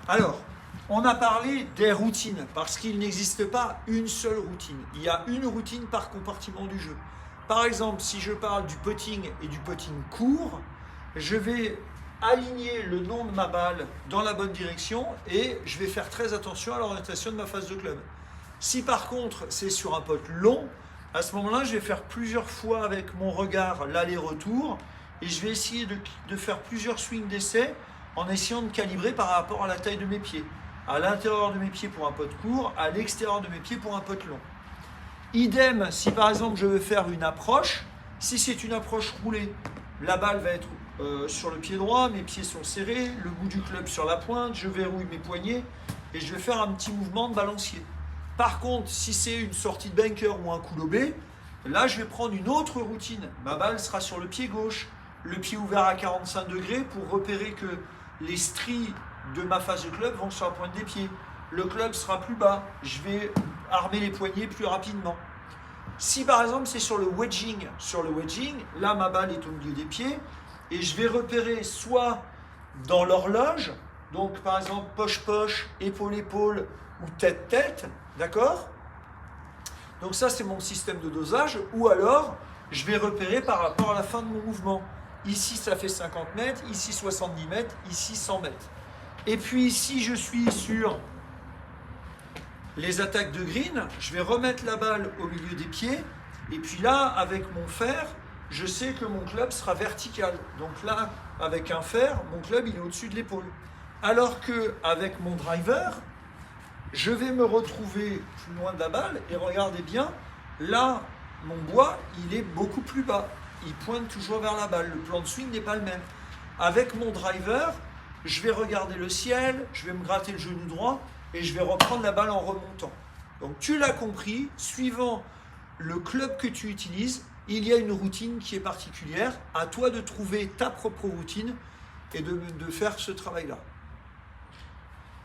Alors, on a parlé des routines, parce qu'il n'existe pas une seule routine. Il y a une routine par compartiment du jeu. Par exemple, si je parle du putting et du putting court, je vais aligner le nom de ma balle dans la bonne direction et je vais faire très attention à l'orientation de ma face de club. Si par contre c'est sur un putt long, à ce moment-là, je vais faire plusieurs fois avec mon regard l'aller-retour et je vais essayer de faire plusieurs swings d'essai en essayant de calibrer par rapport à la taille de mes pieds. À l'intérieur de mes pieds pour un putt court, à l'extérieur de mes pieds pour un putt long. Idem, si par exemple je veux faire une approche, si c'est une approche roulée, la balle va être sur le pied droit, mes pieds sont serrés, le bout du club sur la pointe, je verrouille mes poignets et je vais faire un petit mouvement de balancier. Par contre, si c'est une sortie de bunker ou un coup lobé, là je vais prendre une autre routine. Ma balle sera sur le pied gauche, le pied ouvert à 45 degrés pour repérer que les stries de ma face de club vont sur la pointe des pieds. Le club sera plus bas, je vais armer les poignets plus rapidement. Si par exemple c'est sur le wedging, là ma balle est au milieu des pieds et je vais repérer soit dans l'horloge, donc par exemple poche-poche, épaule-épaule ou tête-tête, d'accord? Donc ça c'est mon système de dosage, ou alors je vais repérer par rapport à la fin de mon mouvement. Ici ça fait 50 mètres, ici 70 mètres, ici 100 mètres. Et puis si je suis sur les attaques de green, je vais remettre la balle au milieu des pieds et puis là, avec mon fer, je sais que mon club sera vertical. Donc là, avec un fer, mon club il est au-dessus de l'épaule. Alors qu'avec mon driver, je vais me retrouver plus loin de la balle et regardez bien, là, mon bois, il est beaucoup plus bas. Il pointe toujours vers la balle. Le plan de swing n'est pas le même. Avec mon driver, je vais regarder le ciel, je vais me gratter le genou droit et je vais reprendre la balle en remontant. Donc tu l'as compris, suivant le club que tu utilises, il y a une routine qui est particulière. À toi de trouver ta propre routine et de faire ce travail-là.